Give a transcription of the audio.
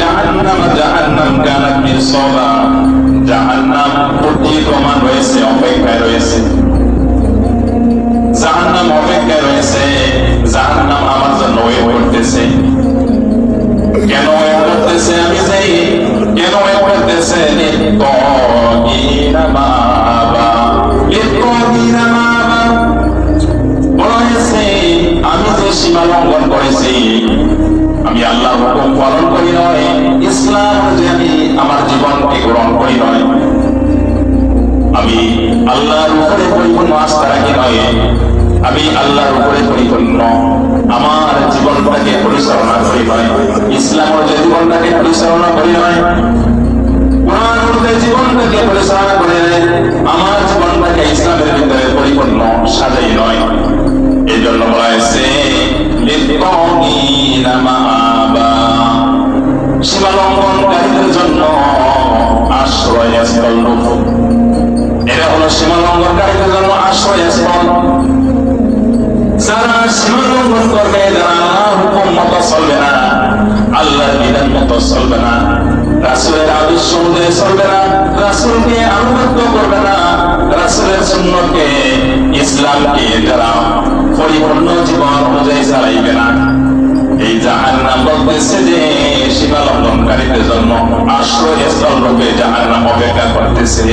জাহান্নাম কানাত মিরসাদা, জাহান্নাম প্রতীয়মান রয়েছে, অপেক্ষায় রয়েছে। জাহান্নাম অপেক্ষায় রয়েছে, জাহান্নাম আমার জন্য ওয়েট করতেছে। কেন ওয়েট করতেছে? আমি যাই কেন ওয়েট করতেছে? লিত্তাগীনা মাআবা, লিত্তাগীনা মাআবা। বলা হয়েছে আমি যে সীমা লঙ্ঘন করেছি, আমি আল্লাহর হুকুম পালন করি নয়, ইসলাম যে আমি আমার জীবনকে গ্রহণ করি নয়, আমি আল্লাহর উপরে পরিপূর্ণ আস্থা রাখি নয়, আমি আল্লাহর উপরে পরিপূর্ণ আমার জীবনটাকে পরিচালনা করি নয়, ইসলামের যে জীবনটাকে পরিচালনা করি নয়, কোরআন অনুযায়ী জীবনটাকে পরিচালনা করে আমার জীবনটাকে ইসলামের ভিতরে পরিপূর্ণ সাজাই নয়। এই জন্য বলা হয়েছে লিত্তাগীনা মাআবা, সীমা লঙ্ঘনকারীদের জন্য আশ্রয়স্থল। এটা হলো সীমা লঙ্ঘনকারীদের জন্য আশ্রয়স্থল। যারা সীমা লঙ্ঘন করবে, যারা আল্লাহর হুকুম মতো চলবে না, আল্লাহর বিধান মতো চলবে না, রাসূলের আদর্শ অনুযায়ী চলবে না, রাসূলকে আনুগত্য করবে না, রাসূলের সুন্নতকে, ইসলামকে যারা পরিপূর্ণ জীবন অনুযায়ী চালাইবে না, এই জাহান্নাম বলতেছে যে সীমা লঙ্ঘনকারীদের জন্য আশ্রয়স্থল রূপে জাহান্নাম অপেক্ষা করতেছে।